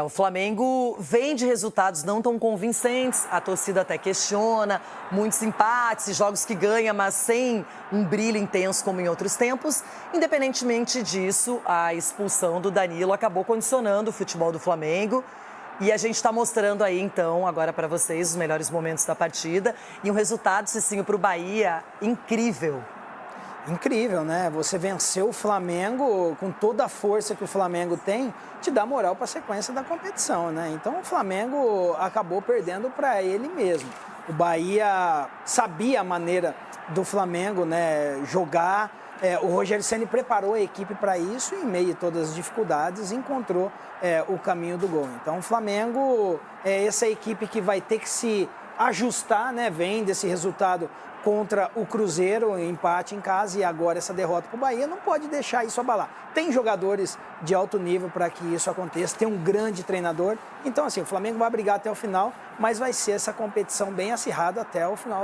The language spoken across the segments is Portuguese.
O Flamengo vem de resultados não tão convincentes, a torcida até questiona, muitos empates, jogos que ganha, mas sem um brilho intenso como em outros tempos. Independentemente disso, a expulsão do Danilo acabou condicionando o futebol do Flamengo. E a gente está mostrando aí, então, agora para vocês, os melhores momentos da partida. E um resultado, Cicinho, para o Bahia, incrível. Incrível, né? Você venceu o Flamengo com toda a força que o Flamengo tem, te dá moral para a sequência da competição, né? Então o Flamengo acabou perdendo para ele mesmo. O Bahia sabia a maneira do Flamengo, né, jogar. O Rogério Ceni preparou a equipe para isso e, em meio a todas as dificuldades, encontrou o caminho do gol. Então o Flamengo é essa equipe que vai ter que se ajustar, né? Vem desse resultado contra o Cruzeiro, empate em casa, e agora essa derrota para o Bahia, não pode deixar isso abalar. Tem jogadores de alto nível para que isso aconteça, tem um grande treinador. Então, assim, o Flamengo vai brigar até o final, mas vai ser essa competição bem acirrada até o final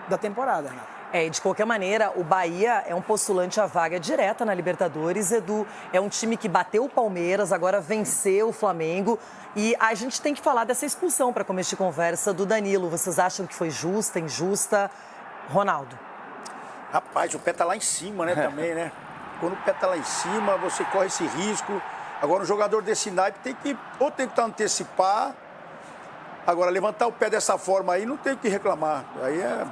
da temporada, né? E de qualquer maneira, o Bahia é um postulante à vaga direta na Libertadores, Edu. É um time que bateu o Palmeiras, agora venceu o Flamengo. E a gente tem que falar dessa expulsão para começar de conversa do Danilo. Vocês acham que foi justa, injusta? Ronaldo. Rapaz, o pé tá lá em cima, né, também, né? Quando o pé tá lá em cima, você corre esse risco. Agora, um jogador desse naipe tem que ou tentar antecipar. Agora, levantar o pé dessa forma aí, não tem o que reclamar. Aí é...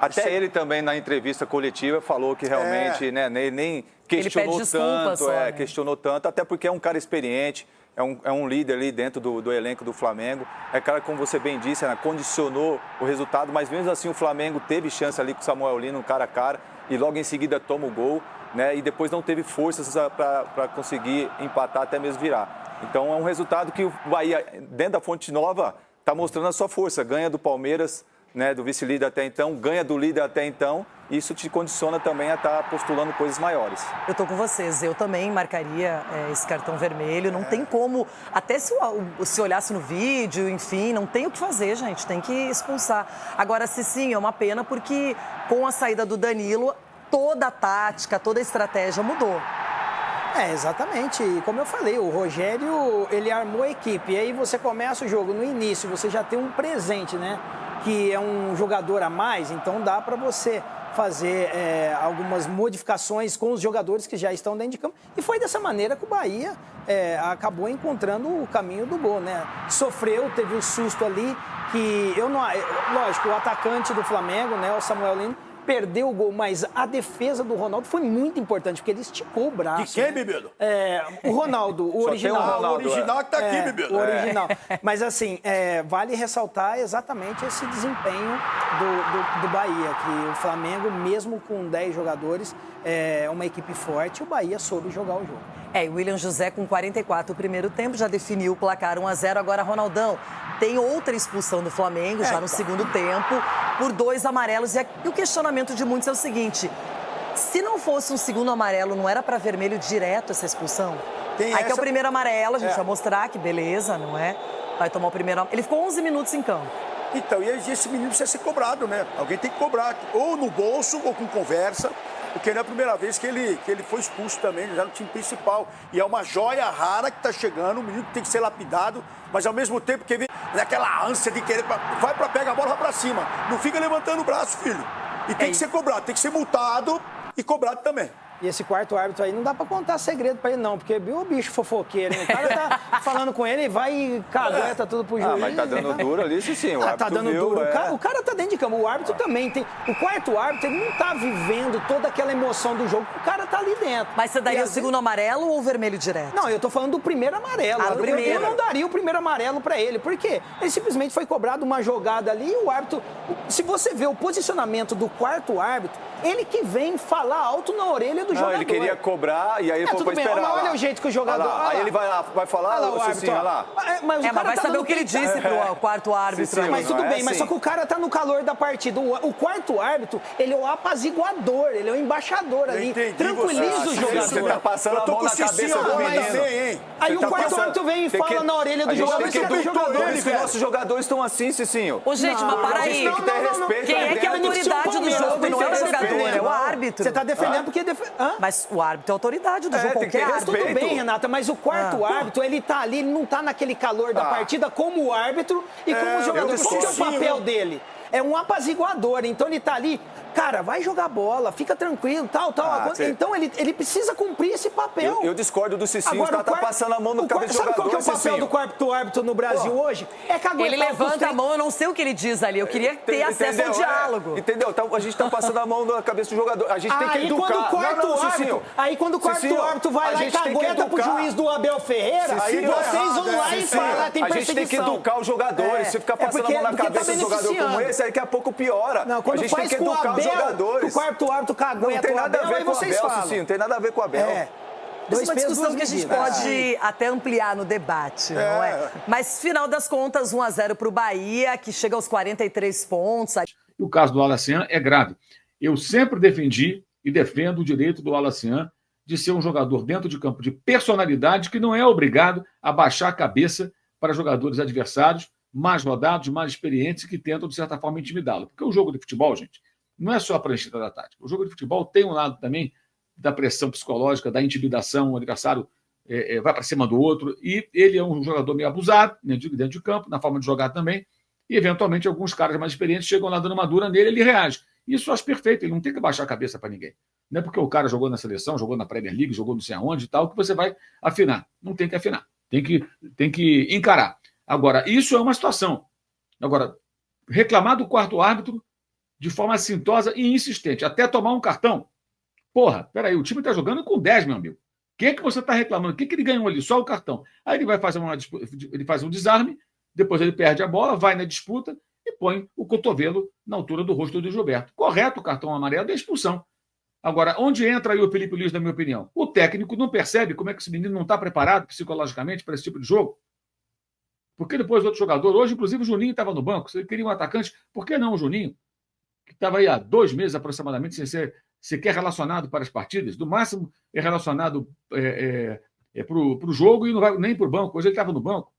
Até ele também, na entrevista coletiva, falou que realmente nem questionou tanto, questionou tanto, até porque é um cara experiente, é um líder ali dentro do elenco do Flamengo. É cara, como você bem disse, condicionou o resultado, mas mesmo assim o Flamengo teve chance ali com o Samuel Lino, cara a cara, e logo em seguida toma o gol, né? E depois não teve forças para conseguir empatar, até mesmo virar. Então é um resultado que o Bahia, dentro da Fonte Nova, está mostrando a sua força, ganha do Palmeiras, né, do vice-líder até então, ganha do líder até então, isso te condiciona também a estar postulando coisas maiores. Eu tô com vocês, eu também marcaria esse cartão vermelho, não tem como, até se olhasse no vídeo, enfim, não tem o que fazer, gente, tem que expulsar. Agora, Cicinho, é uma pena porque com a saída do Danilo, toda a tática, toda a estratégia mudou. Exatamente. E como eu falei, o Rogério, ele armou a equipe, e aí você começa o jogo no início, você já tem um presente, né? Que é um jogador a mais, então dá para você fazer algumas modificações com os jogadores que já estão dentro de campo. E foi dessa maneira que o Bahia acabou encontrando o caminho do gol, né? Sofreu, teve um susto ali, que lógico, o atacante do Flamengo, né, o Samuel Lino, perdeu o gol, mas a defesa do Ronaldo foi muito importante, porque ele esticou o braço. De quem, Bebedo? O Ronaldo, o original. O original que tá aqui, Bebedo. O original. Mas, assim, vale ressaltar exatamente esse desempenho do Bahia, que o Flamengo, mesmo com 10 jogadores, é uma equipe forte, o Bahia soube jogar o jogo. E William José, com 44 o primeiro tempo, já definiu o placar 1-0. Agora, Ronaldão, tem outra expulsão do Flamengo, já no segundo tempo, por 2 amarelos. E o questionamento de muitos é o seguinte: se não fosse um segundo amarelo, não era para vermelho direto essa expulsão? Que é o primeiro amarelo, a gente vai mostrar que beleza, não é? Vai tomar o primeiro. Ele ficou 11 minutos em campo. Então, e esse menino precisa ser cobrado, né? Alguém tem que cobrar, ou no bolso, ou com conversa. Porque não é a primeira vez que ele foi expulso também, já no time principal. E é uma joia rara que está chegando, um menino que tem que ser lapidado, mas ao mesmo tempo que vem naquela ânsia de querer, vai para pegar a bola, vai para cima. Não fica levantando o braço, filho. E tem que ser cobrado, tem que ser multado e cobrado também. E esse quarto árbitro aí não dá pra contar segredo pra ele, não, porque viu o bicho fofoqueiro, hein? O cara tá falando com ele e vai e cagueta tudo pro juiz. Mas tá dando duro ali, sim. O árbitro tá dando viu, duro. O cara tá dentro de campo, o árbitro também tem. O quarto árbitro, ele não tá vivendo toda aquela emoção do jogo, o cara tá ali dentro. Mas você daria o segundo amarelo ou o vermelho direto? Não, eu tô falando do primeiro amarelo. Eu não daria o primeiro amarelo pra ele. Por quê? Ele simplesmente foi cobrado uma jogada ali e o árbitro. Se você vê o posicionamento do quarto árbitro, ele que vem falar alto na orelha do jogador. Ele queria cobrar e aí ele foi esperar. Mas olha o jeito que o jogador... Aí ele vai falar, o árbitro, olha lá. Mas vai saber o que ele disse pro quarto árbitro. Mas tudo bem, mas só que o cara tá no calor da partida. O quarto árbitro, ele é o apaziguador, ele é o embaixador ali. Tranquiliza o jogador. Você tá passando a mão na cabeça do menino. Aí o quarto árbitro vem e fala na orelha do jogador. Os nossos jogadores estão assim, Cicinho. Ô, gente, mas para aí. Tem que ter respeito. Quem é que é a autoridade do jogo? Não é o jogador, é o árbitro. Você tá defendendo porque... Mas o árbitro é autoridade do jogo, tem que qualquer ter árbitro. respeito. Tudo bem, Renata, mas o quarto árbitro, ele tá ali, ele não tá naquele calor da partida como o árbitro e como o jogador. Qual que é o papel dele? É um apaziguador, então ele tá ali, cara, vai jogar bola, fica tranquilo, tal. Então ele precisa cumprir esse papel. Eu discordo do Cicinho, tá passando a mão no cabeça do jogador. Sabe qual que é o papel do quarto árbitro no Brasil hoje? É que ele levanta a mão, eu não sei o que ele diz ali, eu queria ter acesso ao diálogo. Entendeu? Então, a gente tá passando a mão na cabeça do jogador, a gente tem que educar. Aí quando o quarto árbitro vai lá e cagueta pro juiz do Abel Ferreira, aí vocês vão lá e falam, tem perseguição. A gente tem que educar os jogadores, se ficar passando a mão na cabeça do jogador como esse, aí daqui a pouco piora. Não, quando a gente faz tem que educar os jogadores. O quarto árbitro cagueta o Abel, aí vocês falam. Não tem nada a ver com o Abel. Essa é uma discussão que a gente pode até ampliar no debate, não é? Mas, final das contas, 1-0 para o Bahia, que chega aos 43 pontos. O caso do Alacian é grave. Eu sempre defendi e defendo o direito do Alacian de ser um jogador dentro de campo de personalidade que não é obrigado a baixar a cabeça para jogadores adversários mais rodados, mais experientes, que tentam, de certa forma, intimidá-lo. Porque o jogo de futebol, gente, não é só a prancheta da tática. O jogo de futebol tem um lado também da pressão psicológica, da intimidação, o adversário vai para cima do outro, e ele é um jogador meio abusado dentro de campo, na forma de jogar também, e, eventualmente, alguns caras mais experientes chegam lá dando uma dura nele, ele reage. Isso eu acho perfeito, ele não tem que baixar a cabeça para ninguém. Não é porque o cara jogou na seleção, jogou na Premier League, jogou não sei aonde e tal, que você vai afinar. Não tem que afinar, tem que encarar. Agora, isso é uma situação. Agora, reclamar do quarto árbitro de forma assintosa e insistente, até tomar um cartão. Porra, peraí, o time está jogando com 10, meu amigo. O que é que você está reclamando? O que ele ganhou ali? Só o cartão. Aí ele vai fazer ele faz um desarme, depois ele perde a bola, vai na disputa e põe o cotovelo na altura do rosto do Gilberto. Correto o cartão amarelo da expulsão. Agora, onde entra aí o Felipe Luiz, na minha opinião? O técnico não percebe como é que esse menino não está preparado psicologicamente para esse tipo de jogo. Porque depois outro jogador, hoje inclusive o Juninho estava no banco, você queria um atacante, por que não o Juninho? Que estava aí há 2 meses aproximadamente sem ser sequer relacionado para as partidas, do máximo é relacionado para o jogo e não vai nem para o banco, hoje ele estava no banco.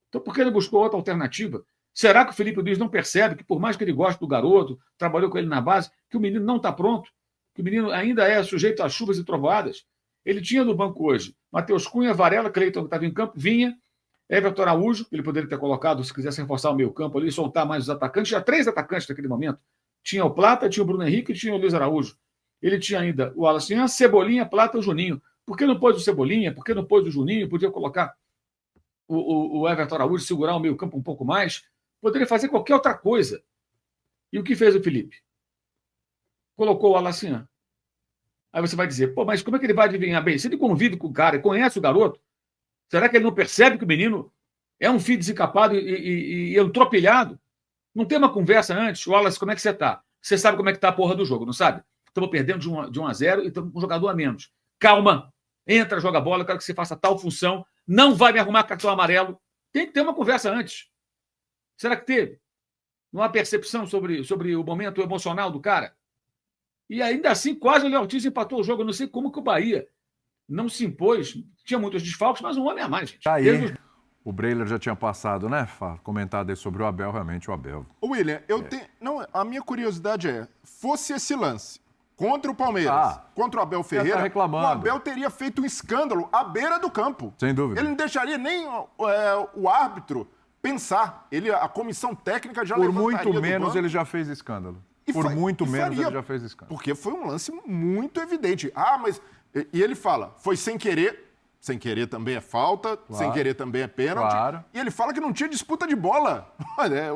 Então por que ele buscou outra alternativa? Será que o Felipe Luiz não percebe que por mais que ele goste do garoto, trabalhou com ele na base, que o menino não está pronto, que o menino ainda é sujeito a chuvas e trovoadas? Ele tinha no banco hoje Matheus Cunha, Varela, Cleiton que estava em campo, Vinha, Everton Araújo, ele poderia ter colocado, se quisesse reforçar o meio campo ali, soltar mais os atacantes. Tinha 3 atacantes naquele momento. Tinha o Plata, tinha o Bruno Henrique e tinha o Luiz Araújo. Ele tinha ainda o Alacian, Cebolinha, Plata e o Juninho. Por que não pôs o Cebolinha? Por que não pôs o Juninho? Podia colocar o Everton Araújo, segurar o meio campo um pouco mais. Poderia fazer qualquer outra coisa. E o que fez o Felipe? Colocou o Alacian. Aí você vai dizer, pô, mas como é que ele vai adivinhar bem? Se ele convive com o cara e conhece o garoto, será que ele não percebe que o menino é um filho desencapado e entropilhado? Não tem uma conversa antes? Wallace, como é que você está? Você sabe como é que está a porra do jogo, não sabe? Estamos perdendo de 1-0 e estamos com um jogador a menos. Calma, entra, joga bola, eu quero que você faça tal função, não vai me arrumar cartão amarelo. Tem que ter uma conversa antes. Será que teve? Não há percepção sobre o momento emocional do cara? E ainda assim, quase o Léo Ortiz empatou o jogo. Eu não sei como que o Bahia não se impôs. Tinha muitos desfalques, mas um homem a mais, gente. Tá aí. O Breiler já tinha passado, né? Comentado aí sobre o Abel, realmente o Abel. William, a minha curiosidade fosse esse lance contra o Palmeiras, contra o Abel Ferreira, tá reclamando. O Abel teria feito um escândalo à beira do campo. Sem dúvida. Ele não deixaria nem o árbitro pensar. A comissão técnica já levantaria do banco. Por muito menos ele já fez escândalo. Por muito menos ele já fez escândalo. Porque foi um lance muito evidente. Mas... E ele fala, foi sem querer. Sem querer também é falta, sem querer também é pênalti. Claro. E ele fala que não tinha disputa de bola.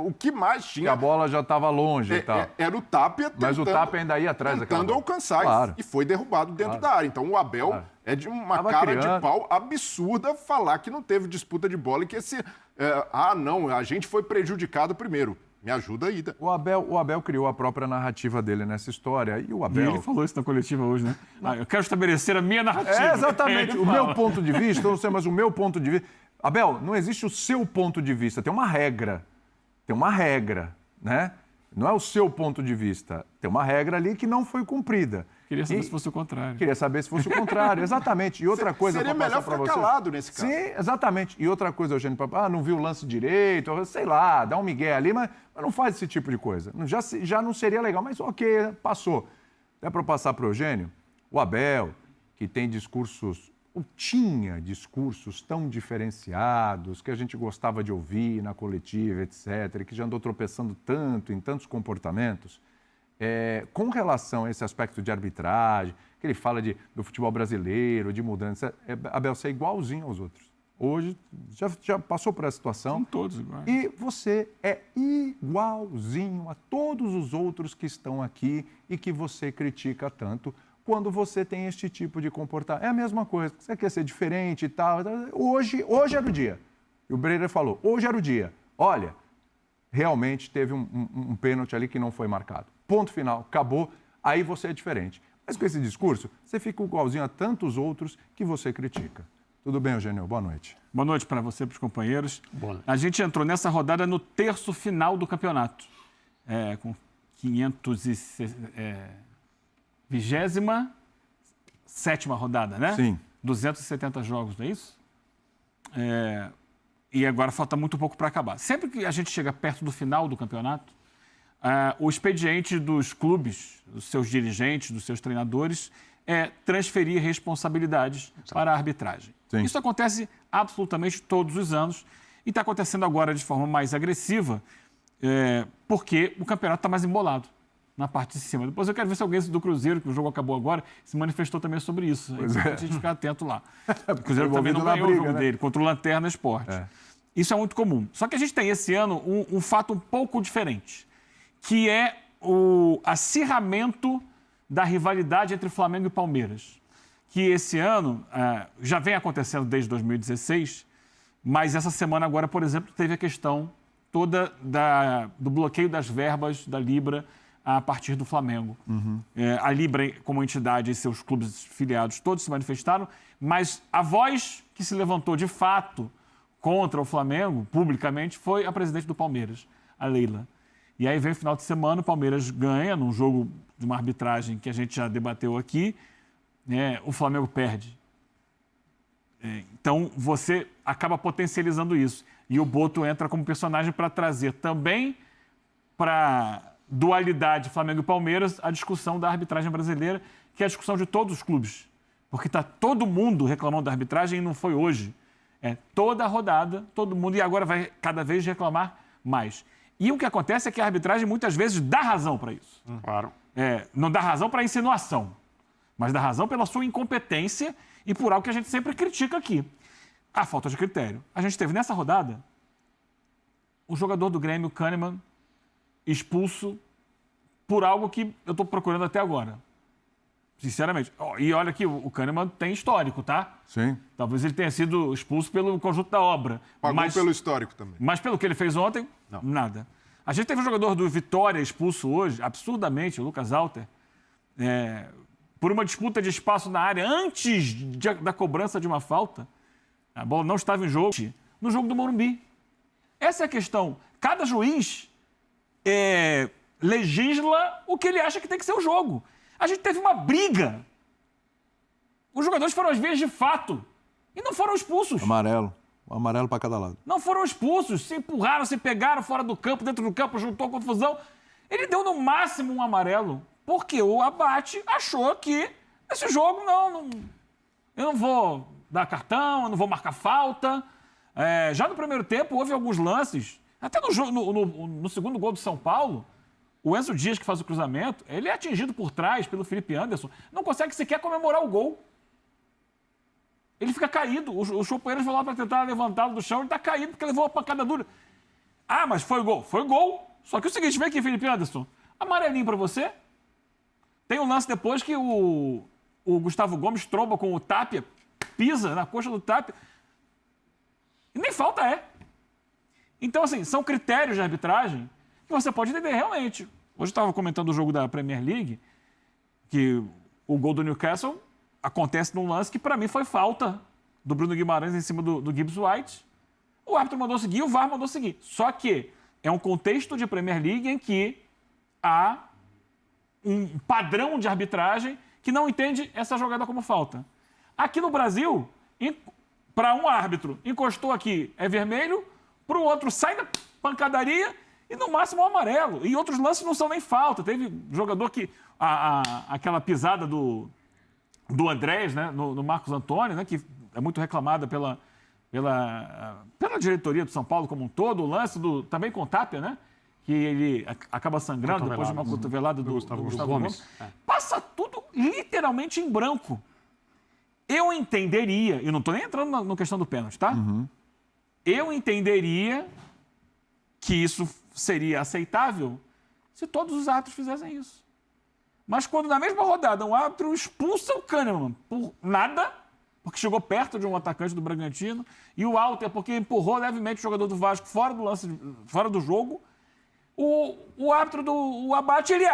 O que mais tinha? Que a bola já estava longe e tal. Era o Tapia tentando... Mas o Tapia ainda ia atrás daquela bola. Tentando alcançar e foi derrubado dentro da área. Então o Abel é de uma cara de pau absurda falar que não teve disputa de bola e que a gente foi prejudicado primeiro. Me ajuda aí. O Abel criou a própria narrativa dele nessa história. E o Abel... ele falou isso na coletiva hoje, né? Eu quero estabelecer a minha narrativa. Exatamente. O meu ponto de vista, eu não sei, mas o meu ponto de vista... Abel, não existe o seu ponto de vista. Tem uma regra. Né? Não é o seu ponto de vista. Tem uma regra ali que não foi cumprida. Queria saber se fosse o contrário. Queria saber se fosse o contrário, exatamente. E outra coisa... Seria melhor ficar calado nesse caso. Sim, exatamente. E outra coisa, Eugênio, não viu o lance direito, sei lá, dá um migué ali, mas não faz esse tipo de coisa. Já não seria legal, mas ok, passou. É para eu passar para o Eugênio, o Abel que tem discursos, ou tinha discursos tão diferenciados, que a gente gostava de ouvir na coletiva, etc., e que já andou tropeçando tanto em tantos comportamentos, com relação a esse aspecto de arbitragem, que ele fala do futebol brasileiro, de mudança, Abel, você é igualzinho aos outros. Hoje, já passou por essa situação. São todos iguais. E você é igualzinho a todos os outros que estão aqui e que você critica tanto quando você tem este tipo de comportamento. É a mesma coisa, você quer ser diferente e tal. Hoje era o dia. E o Breyer falou, hoje era o dia. Olha, realmente teve um pênalti ali que não foi marcado. Ponto final, acabou, aí você é diferente. Mas com esse discurso, você fica igualzinho a tantos outros que você critica. Tudo bem, Eugênio? Boa noite. Boa noite para você e para os companheiros. Boa noite. A gente entrou nessa rodada no terço final do campeonato, com 27ª rodada, né? Sim. 270 jogos, não é isso? E agora falta muito pouco para acabar. Sempre que a gente chega perto do final do campeonato, o expediente dos clubes, dos seus dirigentes, dos seus treinadores, é transferir responsabilidades para a arbitragem. Sim. Isso acontece absolutamente todos os anos e está acontecendo agora de forma mais agressiva, porque o campeonato está mais embolado na parte de cima. Depois eu quero ver se alguém do Cruzeiro, que o jogo acabou agora, se manifestou também sobre isso. Pois a gente ficar atento lá. O Cruzeiro também não ganhou o jogo dele, contra o Lanterna Esporte. Isso é muito comum. Só que a gente tem esse ano um fato um pouco diferente, que é o acirramento da rivalidade entre Flamengo e Palmeiras, que esse ano já vem acontecendo desde 2016, mas essa semana agora, por exemplo, teve a questão toda do bloqueio das verbas da Libra a partir do Flamengo. A Libra, como entidade e seus clubes filiados, todos se manifestaram, mas a voz que se levantou de fato contra o Flamengo, publicamente, foi a presidente do Palmeiras, a Leila. E aí vem o final de semana, o Palmeiras ganha num jogo de uma arbitragem que a gente já debateu aqui, o Flamengo perde. Então, você acaba potencializando isso. E o Boto entra como personagem para trazer também para dualidade Flamengo e Palmeiras a discussão da arbitragem brasileira, que é a discussão de todos os clubes. Porque está todo mundo reclamando da arbitragem e não foi hoje. Toda a rodada, todo mundo, e agora vai cada vez reclamar mais. E o que acontece é que a arbitragem muitas vezes dá razão para isso. Claro. Não dá razão para a insinuação, mas dá razão pela sua incompetência e por algo que a gente sempre critica aqui. A falta de critério. A gente teve nessa rodada o jogador do Grêmio, Kahneman, expulso por algo que eu estou procurando até agora. Sinceramente. E olha que o Kahneman tem histórico, tá? Sim. Talvez ele tenha sido expulso pelo conjunto da obra. Pagou pelo histórico também. Mas pelo que ele fez ontem, nada. A gente teve um jogador do Vitória expulso hoje, absurdamente, o Lucas Alter, por uma disputa de espaço na área antes da cobrança de uma falta. A bola não estava em jogo, no jogo do Morumbi. Essa é a questão. Cada juiz legisla o que ele acha que tem que ser o jogo. A gente teve uma briga. Os jogadores foram às vias de fato e não foram expulsos. Amarelo para cada lado. Não foram expulsos, se empurraram, se pegaram fora do campo, dentro do campo, juntou confusão. Ele deu no máximo um amarelo, porque o Abate achou que esse jogo eu não vou dar cartão, eu não vou marcar falta. Já no primeiro tempo houve alguns lances, até no segundo gol do São Paulo, o Enzo Dias, que faz o cruzamento, ele é atingido por trás pelo Felipe Anderson, não consegue sequer comemorar o gol. Ele fica caído, os companheiros vão lá para tentar levantá-lo do chão, ele está caído porque levou uma pancada dura. Mas foi gol. Foi gol. Só que o seguinte, vem aqui, Felipe Anderson, amarelinho para você. Tem um lance depois que o Gustavo Gomes tromba com o Tapia, pisa na coxa do Tapia. E nem falta é. Então, assim, são critérios de arbitragem que você pode entender realmente. Hoje eu estava comentando o jogo da Premier League, que o gol do Newcastle acontece num lance que, para mim, foi falta do Bruno Guimarães em cima do Gibbs White. O árbitro mandou seguir, o VAR mandou seguir. Só que é um contexto de Premier League em que há um padrão de arbitragem que não entende essa jogada como falta. Aqui no Brasil, para um árbitro, encostou aqui, é vermelho, para o outro sai da pancadaria e no máximo é amarelo. E outros lances não são nem falta. Teve jogador que aquela pisada do do Andrés, né, no Marcos Antônio, né, que é muito reclamada pela diretoria do São Paulo como um todo, o lance também com o Tapia, né, que ele acaba sangrando depois de uma cotovelada do Gustavo Gomes. Passa tudo literalmente em branco. Eu entenderia, e não estou nem entrando na questão do pênalti, tá? Eu entenderia que isso seria aceitável se todos os árbitros fizessem isso. Mas quando na mesma rodada um árbitro expulsa o Kahneman por nada, porque chegou perto de um atacante do Bragantino, e o Walter porque empurrou levemente o jogador do Vasco fora do lance, fora do jogo, o árbitro do Abate, ele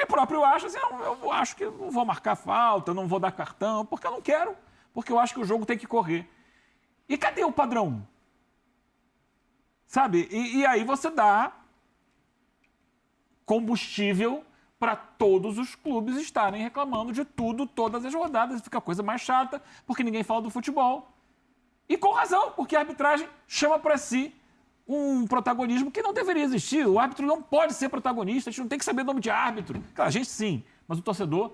próprio acha assim, eu acho que não vou marcar falta, não vou dar cartão, porque eu não quero, porque eu acho que o jogo tem que correr. E cadê o padrão? Sabe? E aí você dá combustível para todos os clubes estarem reclamando de tudo, todas as rodadas. Fica a coisa mais chata, porque ninguém fala do futebol. E com razão, porque a arbitragem chama para si um protagonismo que não deveria existir. O árbitro não pode ser protagonista, a gente não tem que saber o nome de árbitro. Claro, a gente sim, mas o torcedor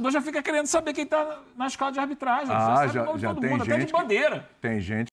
já fica querendo saber quem está na escala de arbitragem. Já tem mundo, gente, até de bandeira. Tem gente